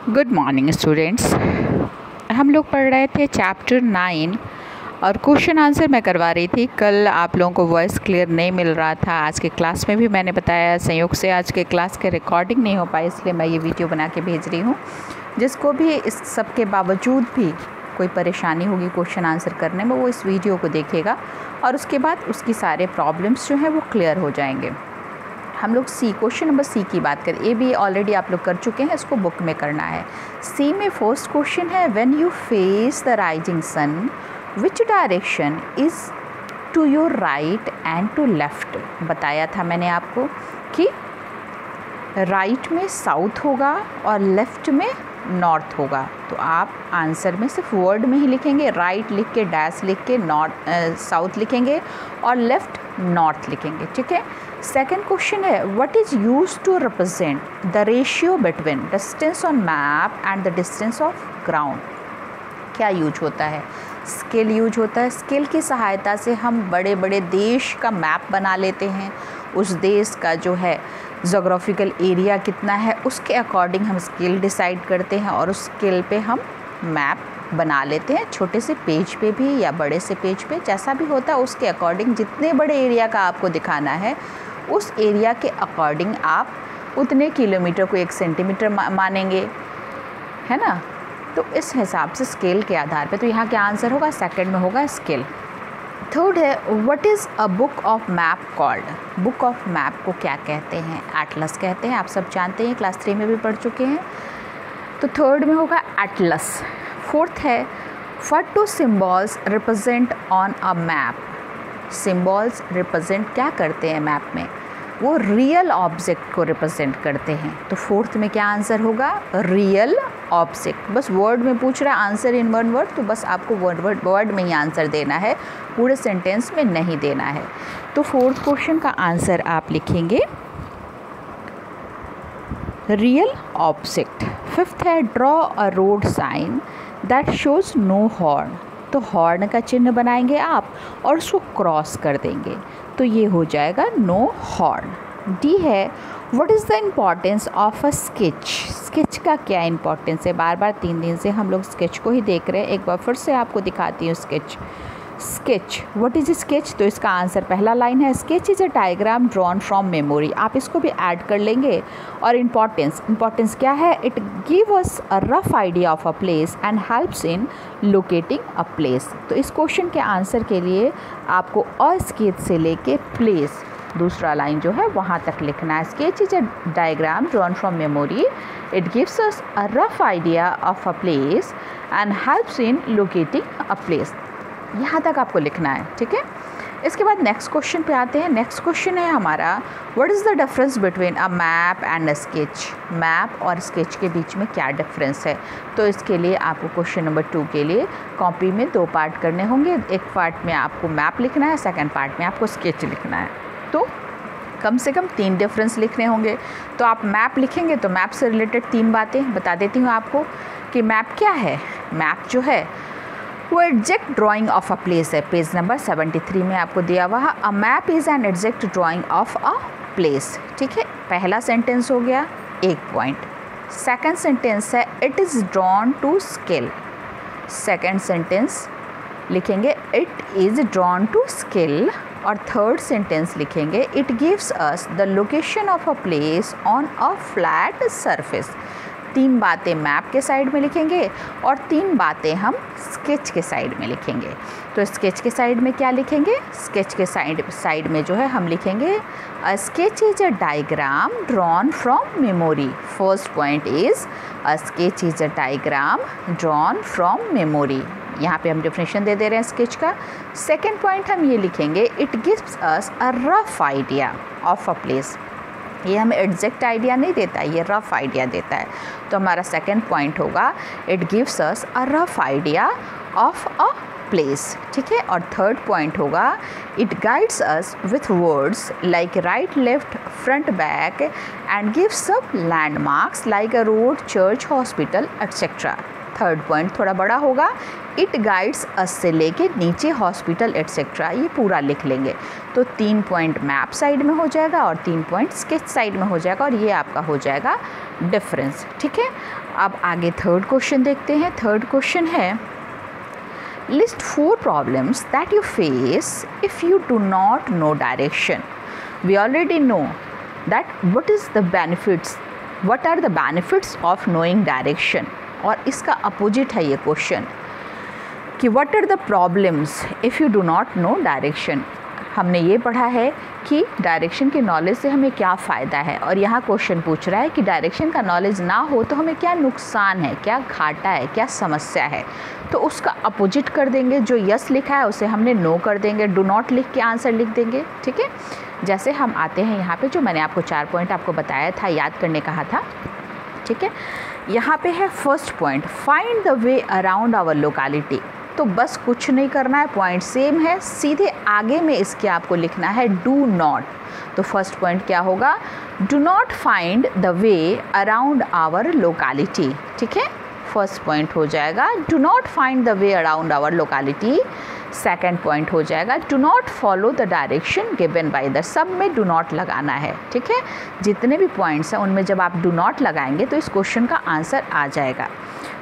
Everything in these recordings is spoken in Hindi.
Good morning students. हम लोग पढ़ रहे थे चैप्टर 9 और क्वेश्चन आंसर मैं करवा रही थी। कल आप लोगों को वॉइस क्लियर नहीं मिल रहा था। आज के क्लास में भी मैंने बताया, संयोग से आज के क्लास के रिकॉर्डिंग नहीं हो पाई, इसलिए मैं ये वीडियो बना के भेज रही हूँ। जिसको भी इस सब के बावजूद भी कोई परेशानी होगी क्वेश्चन आंसर करने में, वो इस वीडियो को देखेगा और उसके बाद उसकी सारे प्रॉब्लम्स जो हैं वो क्लियर हो जाएंगे। हम लोग क्वेश्चन नंबर सी की बात करें। ए भी ऑलरेडी आप लोग कर चुके हैं, इसको बुक में करना है। सी में फर्स्ट क्वेश्चन है, when you face the rising sun which direction is to your right and to left. बताया था मैंने आपको कि राइट में साउथ होगा और लेफ़्ट में नॉर्थ होगा। तो आप आंसर में सिर्फ वर्ड में ही लिखेंगे, राइट लिख के डैश लिख के नॉर्थ साउथ लिखेंगे और लेफ़्ट नॉर्थ लिखेंगे। ठीक है। सेकेंड क्वेश्चन है, what is use to represent the ratio between distance on map and the distance of ground. क्या यूज होता है? स्केल यूज होता है। स्केल की सहायता से हम बड़े बड़े देश का मैप बना लेते हैं। उस देश का जो है जोग्राफिकल एरिया कितना है, उसके अकॉर्डिंग हम स्केल डिसाइड करते हैं और उस स्केल पे हम मैप बना लेते हैं। छोटे से पेज पे भी या बड़े से पेज पे, जैसा भी होता है उसके अकॉर्डिंग, जितने बड़े एरिया का आपको दिखाना है उस एरिया के अकॉर्डिंग आप उतने किलोमीटर को 1 सेंटीमीटर मानेंगे, है ना। तो इस हिसाब से स्केल के आधार पे, तो यहाँ क्या आंसर होगा? सेकंड में होगा स्केल। थर्ड है, what is a book of map called. Book of map को क्या कहते हैं? एटलस कहते हैं। आप सब जानते हैं, क्लास 3 में भी पढ़ चुके हैं। तो थर्ड में होगा एटलस। फोर्थ है, what do symbols represent on a map. Symbols represent क्या करते हैं मैप में? वो रियल ऑब्जेक्ट को रिप्रेजेंट करते हैं। तो फोर्थ में क्या आंसर होगा? Real object. बस वर्ड में पूछ रहा है, आंसर इन वन वर्ड, तो बस आपको वर्ड में ही आंसर देना है, पूरे सेंटेंस में नहीं देना है। तो फोर्थ क्वेश्चन का आंसर आप लिखेंगे रियल ऑब्जेक्ट। फिफ्थ है, draw a road sign that shows no horn. तो हॉर्न का चिन्ह बनाएंगे आप और उसको क्रॉस कर देंगे, तो ये हो जाएगा नो हॉर्न। डी है, what is the importance of a sketch. Sketch का क्या इम्पॉर्टेंस है? बार बार 3 दिन से हम लोग स्केच को ही देख रहे हैं। एक बार फिर से आपको दिखाती हूँ sketch. Sketch, what is sketch? तो इसका आंसर पहला लाइन है, sketch is a diagram drawn from memory. आप इसको भी ऐड कर लेंगे। और इम्पॉर्टेंस क्या है? It give us a rough idea of a place and helps in locating a place. तो इस क्वेश्चन के आंसर के लिए आपको अ स्केच से लेके प्लेस, दूसरा लाइन जो है वहाँ तक लिखना है। Sketch is a diagram drawn from memory, it gives us a rough idea of a place and helps in locating a place. यहाँ तक आपको लिखना है। ठीक है। इसके बाद नेक्स्ट क्वेश्चन पे आते हैं। नेक्स्ट क्वेश्चन है हमारा, what is the difference between a map and a sketch. Map और स्केच के बीच में क्या डिफरेंस है? तो इसके लिए आपको क्वेश्चन नंबर 2 के लिए कॉपी में 2 पार्ट करने होंगे। एक पार्ट में आपको मैप लिखना है, सेकेंड पार्ट में आपको स्केच लिखना है। तो कम से कम 3 डिफरेंस लिखने होंगे। तो आप मैप लिखेंगे तो मैप से रिलेटेड 3 बातें बता देती हूँ आपको कि मैप क्या है। मैप जो है वो exact drawing of a place है। पेज नंबर 73 में आपको दिया हुआ है, a map is an exact drawing of a place. ठीक है। पहला सेंटेंस हो गया 1 पॉइंट। सेकंड सेंटेंस है, it is drawn to scale. Second sentence लिखेंगे it is drawn to scale. और थर्ड सेंटेंस लिखेंगे, it gives us the location of a place on a flat surface. 3 बातें मैप के साइड में लिखेंगे और 3 बातें हम स्केच के साइड में लिखेंगे। तो स्केच के साइड में क्या लिखेंगे? स्केच के साइड में जो है हम लिखेंगे, a sketch is a diagram drawn from memory. First point is a sketch is a diagram drawn from memory. यहाँ पे हम डेफिनेशन दे रहे हैं स्केच का। सेकेंड पॉइंट हम ये लिखेंगे, it gives us a rough idea of a place. ये हमें एग्जैक्ट आइडिया नहीं देता, ये रफ आइडिया देता है। तो हमारा सेकेंड पॉइंट होगा, it gives us a rough idea of a place. ठीक है। और थर्ड पॉइंट होगा, it guides us with words like right left front back and gives सब landmarks like a road church hospital etcetera. Third point थोड़ा बड़ा होगा, इट गाइड्स अस से लेके नीचे हॉस्पिटल एट्सेट्रा, ये पूरा लिख लेंगे। तो 3 पॉइंट मैप साइड में हो जाएगा और 3 पॉइंट स्केच साइड में हो जाएगा और ये आपका हो जाएगा डिफरेंस। ठीक है, अब आगे थर्ड क्वेश्चन देखते हैं। थर्ड क्वेश्चन है list 4 problems that you face if you do not know direction. We already know that what are the benefits of knowing direction, और इसका अपोजिट है ये क्वेश्चन कि what are the problems if you do not know direction। हमने ये पढ़ा है कि डायरेक्शन की नॉलेज से हमें क्या फ़ायदा है, और यहाँ क्वेश्चन पूछ रहा है कि डायरेक्शन का नॉलेज ना हो तो हमें क्या नुकसान है, क्या घाटा है, क्या समस्या है। तो उसका अपोजिट कर देंगे, जो यस लिखा है उसे हमने नो कर देंगे, डू नॉट लिख के आंसर लिख देंगे। ठीक है, जैसे हम आते हैं यहाँ पे, जो मैंने आपको 4 पॉइंट आपको बताया था, याद करने कहा था। ठीक है, यहाँ पे है first point, find the way around our locality. तो बस कुछ नहीं करना है, पॉइंट सेम है, सीधे आगे में इसके आपको लिखना है डू नॉट। तो फर्स्ट पॉइंट क्या होगा, do not find the way around our locality. ठीक है, फर्स्ट पॉइंट हो जाएगा do not find the way around our locality. Second point हो जाएगा do not follow the direction given by the, सब में डू नॉट लगाना है। ठीक है, जितने भी पॉइंट्स हैं उनमें जब आप डू नॉट लगाएंगे तो इस क्वेश्चन का आंसर आ जाएगा।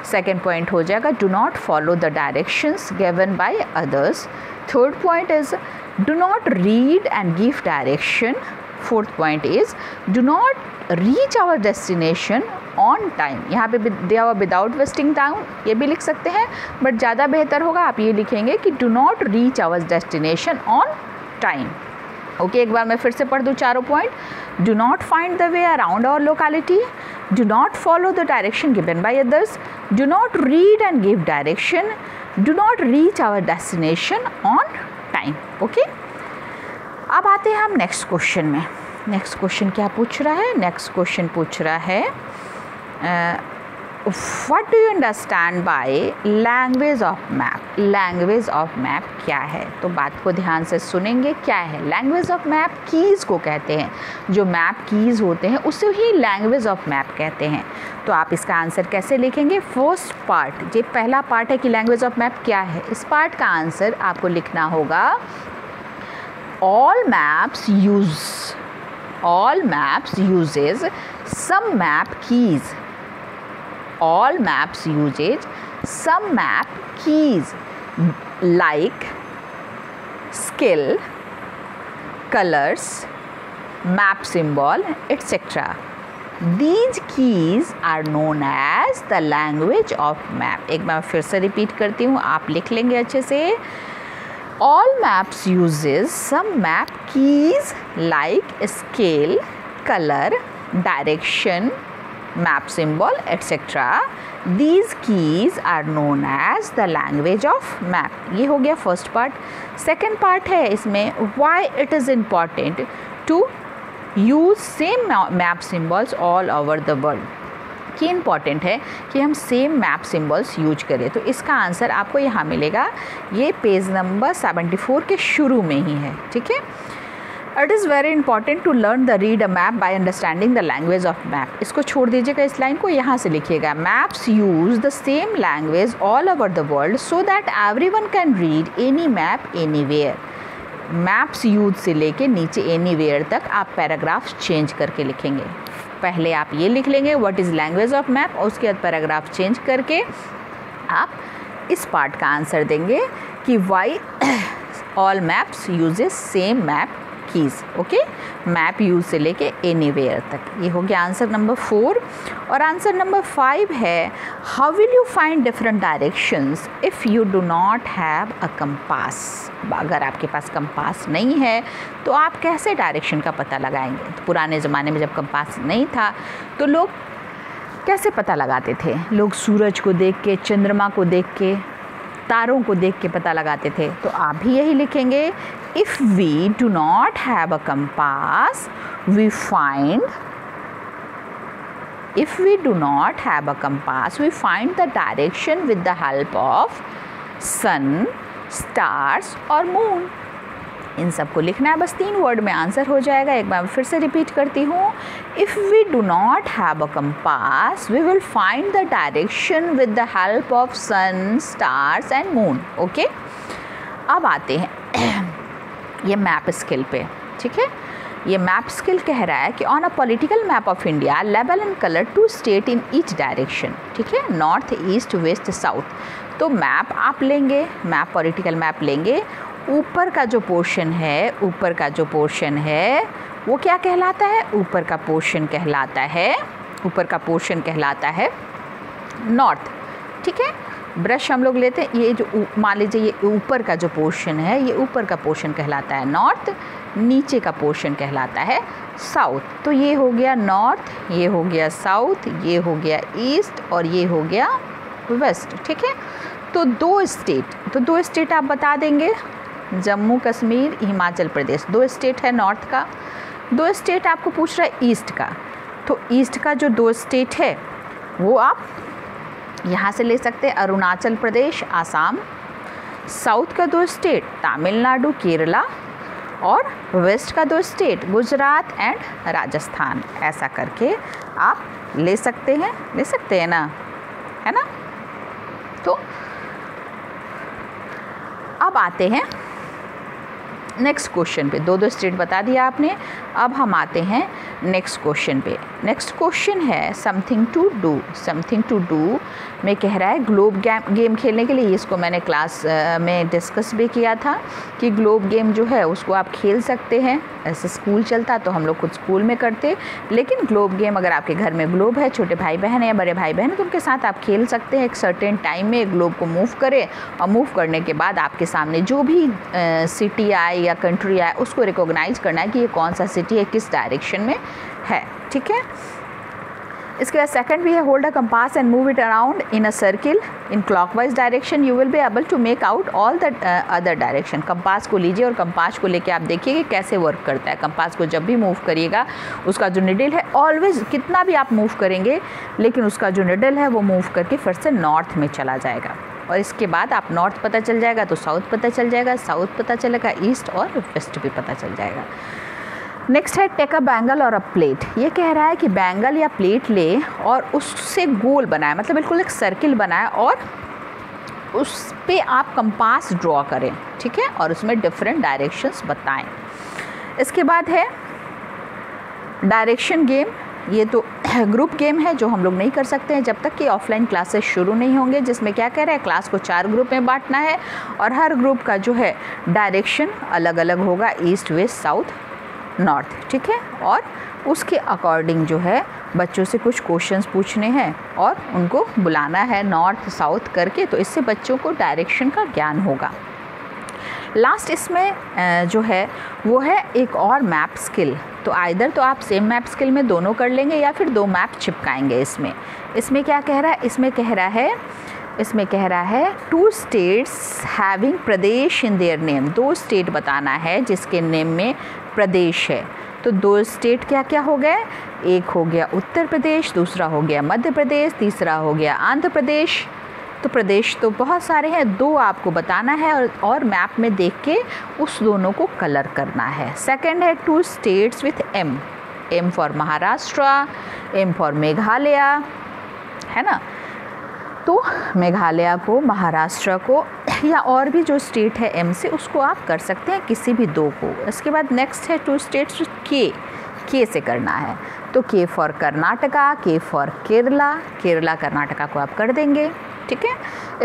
सेकेंड पॉइंट हो जाएगा do not follow the directions given by others. Third point is do not read and give direction. Fourth point is do not reach our destination on time. यहाँ पे दिया हुआ विदाउट वेस्टिंग टाइम ये भी लिख सकते हैं, बट ज़्यादा बेहतर होगा आप ये लिखेंगे कि do not reach our destination on time. Okay, एक बार मैं फिर से पढ़ दूँ चारों point. Do not find the way around our locality, do not follow the direction given by others, do not read and give direction, do not reach our destination on time. Okay, अब आते हैं हम नेक्स्ट क्वेश्चन में। नेक्स्ट क्वेश्चन क्या पूछ रहा है, नेक्स्ट क्वेश्चन पूछ रहा है what do you understand by language of map. Language of map क्या है, तो बात को ध्यान से सुनेंगे। क्या है लैंग्वेज ऑफ मैप, कीज़ को कहते हैं, जो मैप कीज़ होते हैं उसे ही लैंग्वेज ऑफ मैप कहते हैं। तो आप इसका आंसर कैसे लिखेंगे, फर्स्ट पार्ट, ये पहला पार्ट है कि लैंग्वेज ऑफ मैप क्या है, इस पार्ट का आंसर आपको लिखना होगा all maps uses some map keys। all maps uses some map keys like scale, colors, map symbol, etc. These keys are known as the language of map। एक बार फिर से रिपीट करती हूँ, आप लिख लेंगे अच्छे से। All maps uses some map keys like scale, color, direction, map symbol, etc. These keys are known as the language of map। ये हो गया फर्स्ट पार्ट। सेकेंड पार्ट है इसमें why it is important to use same map symbols all over the world। कि इम्पॉर्टेंट है कि हम सेम मैप सिंबल्स यूज करें। तो इसका आंसर आपको यहाँ मिलेगा, ये पेज नंबर 74 के शुरू में ही है। ठीक है, it is very important to learn the read a map by understanding the language of map. इसको छोड़ दीजिएगा, इस लाइन को यहाँ से लिखिएगा, maps use the same language all over the world so that everyone can read any map anywhere. Maps use से लेके नीचे एनीवेयर तक आप पैराग्राफ चेंज करके लिखेंगे। पहले आप ये लिख लेंगे what is language of map, और उसके बाद पैराग्राफ चेंज करके आप इस पार्ट का आंसर देंगे कि why all maps uses same map keys. Okay, map use से लेके एनीवेयर तक। ये हो गया आंसर नंबर 4। और आंसर नंबर 5 है how will you find different directions if you do not have a compass. अगर आपके पास कंपास नहीं है तो आप कैसे डायरेक्शन का पता लगाएंगे। तो पुराने ज़माने में जब कंपास नहीं था तो लोग कैसे पता लगाते थे, लोग सूरज को देख के, चंद्रमा को देख के, तारों को देख के पता लगाते थे। तो आप भी यही लिखेंगे, if we do not have a compass we find, if we do not have a compass we find the direction with the help of sun, stars और moon। इन सबको लिखना है, बस 3 वर्ड में आंसर हो जाएगा। एक बार फिर से रिपीट करती हूँ, if we do not have a compass we will find the direction with the help of sun, stars and moon. Okay, अब आते हैं ये मैप स्किल पे। ठीक है, ये मैप स्किल कह रहा है कि on a political map of India लेवल and colour two state in each direction, ठीक है, नॉर्थ ईस्ट वेस्ट साउथ। तो मैप आप लेंगे, मैप पॉलिटिकल मैप लेंगे, ऊपर का जो पोर्शन है, ऊपर का जो पोर्शन है वो क्या कहलाता है, ऊपर का पोर्शन कहलाता है, ऊपर का पोर्शन कहलाता है नॉर्थ, ठीक है। ब्रश हम लोग लेते हैं, ये जो मान लीजिए ये ऊपर का जो पोर्शन है, ये ऊपर का पोर्शन कहलाता है नॉर्थ, नीचे का पोर्शन कहलाता है साउथ। तो ये हो गया नॉर्थ, ये हो गया साउथ, ये हो गया ईस्ट और ये हो गया वेस्ट, ठीक है। तो दो स्टेट आप बता देंगे, जम्मू कश्मीर, हिमाचल प्रदेश, 2 स्टेट है नॉर्थ का। 2 स्टेट आपको पूछ रहा है ईस्ट का, तो ईस्ट का जो 2 स्टेट है वो आप यहाँ से ले सकते हैं, अरुणाचल प्रदेश, आसाम। साउथ का 2 स्टेट तमिलनाडु, केरला, और वेस्ट का 2 स्टेट गुजरात एंड राजस्थान। ऐसा करके आप ले सकते हैं ना, है ना। तो अब आते हैं नेक्स्ट क्वेश्चन पे। 2 स्टेट बता दिया आपने, अब हम आते हैं नेक्स्ट क्वेश्चन पे। नेक्स्ट क्वेश्चन है समथिंग टू डू में कह रहा है ग्लोब गेम खेलने के लिए। इसको मैंने क्लास में डिस्कस भी किया था कि ग्लोब गेम जो है उसको आप खेल सकते हैं। ऐसे स्कूल चलता तो हम लोग खुद स्कूल में करते, लेकिन ग्लोब गेम अगर आपके घर में ग्लोब है, छोटे भाई बहन है या बड़े भाई बहन है, तो उनके साथ आप खेल सकते हैं। एक सर्टेन टाइम में ग्लोब को मूव करें और मूव करने के बाद आपके सामने जो भी सिटी आए या कंट्री आए उसको रिकॉग्नाइज करना है कि ये कौन सा सिटी है, किस डायरेक्शन में है, ठीक है। इसके बाद सेकंड भी है hold a compass and move it around in a circle in clockwise direction, you will be able to make out all the other direction. Compass को लीजिए और कंपास को लेके आप देखिए कि कैसे वर्क करता है। कंपास को जब भी मूव करिएगा उसका जो निडल है, ऑलवेज कितना भी आप मूव करेंगे लेकिन उसका जो निडल है वो मूव करके फिर से नॉर्थ में चला जाएगा। और इसके बाद आप नॉर्थ पता चल जाएगा तो साउथ पता चल जाएगा, साउथ पता चलेगा ईस्ट और वेस्ट भी पता चल जाएगा। नेक्स्ट है टेक अ बैंगल और अ प्लेट। ये कह रहा है कि बैंगल या प्लेट ले और उससे गोल बनाए, मतलब बिल्कुल एक सर्किल बनाए और उस पे आप कंपास ड्रॉ करें, ठीक है, और उसमें डिफरेंट डायरेक्शंस बताएं। इसके बाद है डायरेक्शन गेम। ये तो ग्रुप गेम है जो हम लोग नहीं कर सकते हैं जब तक कि ऑफलाइन क्लासेस शुरू नहीं होंगे, जिसमें क्या कह रहा है क्लास को 4 ग्रुप में बांटना है और हर ग्रुप का जो है डायरेक्शन अलग अलग होगा, ईस्ट वेस्ट साउथ नॉर्थ, ठीक है। और उसके अकॉर्डिंग जो है बच्चों से कुछ क्वेश्चंस पूछने हैं और उनको बुलाना है नॉर्थ साउथ करके, तो इससे बच्चों को डायरेक्शन का ज्ञान होगा। लास्ट इसमें जो है वो है एक और मैप स्किल। तो आइदर तो आप सेम मैप स्किल में दोनों कर लेंगे या फिर 2 मैप चिपकाएंगे। इसमें क्या कह रहा है, इसमें कह रहा है 2 states having Pradesh in their name. 2 state बताना है जिसके नेम में प्रदेश है। तो 2 स्टेट क्या क्या हो गए, एक हो गया उत्तर प्रदेश, दूसरा हो गया मध्य प्रदेश, तीसरा हो गया आंध्र प्रदेश। तो प्रदेश तो बहुत सारे हैं, 2 आपको बताना है और मैप में देख के उस दोनों को कलर करना है। सेकंड है 2 states with M for Maharashtra, M for Meghalaya, है ना। तो मेघालय को, महाराष्ट्र को या और भी जो स्टेट है एम से उसको आप कर सकते हैं, किसी भी 2 को। इसके बाद नेक्स्ट है 2 स्टेट्स के से करना है। तो के फॉर कर्नाटका, के फॉर केरला कर्नाटका को आप कर देंगे, ठीक है।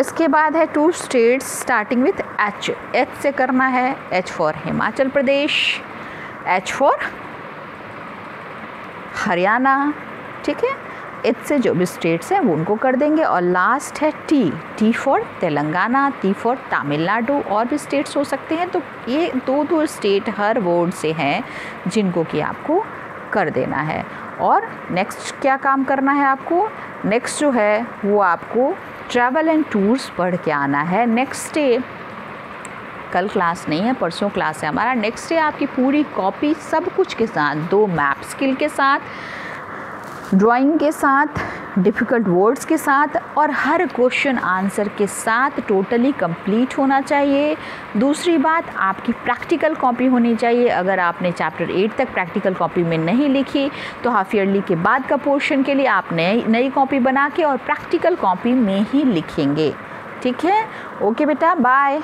इसके बाद है 2 स्टेट्स स्टार्टिंग विथ एच से करना है। H for Himachal Pradesh, H for Haryana, ठीक है। एच से जो भी स्टेट्स हैं वो उनको कर देंगे। और लास्ट है T for Telangana, T for Tamil Nadu, और भी स्टेट्स हो सकते हैं। तो ये 2 स्टेट हर बोर्ड से हैं जिनको कि आपको कर देना है। और नेक्स्ट क्या काम करना है आपको, नेक्स्ट जो है वो आपको ट्रैवल एंड टूर्स पढ़ के आना है। नेक्स्ट डे, कल क्लास नहीं है, परसों क्लास है हमारा। नेक्स्ट डे आपकी पूरी कॉपी सब कुछ के साथ, 2 मैप स्किल के साथ, ड्राइंग के साथ, डिफ़िकल्ट वर्ड्स के साथ और हर क्वेश्चन आंसर के साथ टोटली कंप्लीट होना चाहिए। दूसरी बात, आपकी प्रैक्टिकल कॉपी होनी चाहिए। अगर आपने चैप्टर 8 तक प्रैक्टिकल कॉपी में नहीं लिखी तो हाफ ईयरली के बाद का पोर्शन के लिए आप नई कॉपी बना के और प्रैक्टिकल कॉपी में ही लिखेंगे, ठीक है। ओके बेटा, बाय।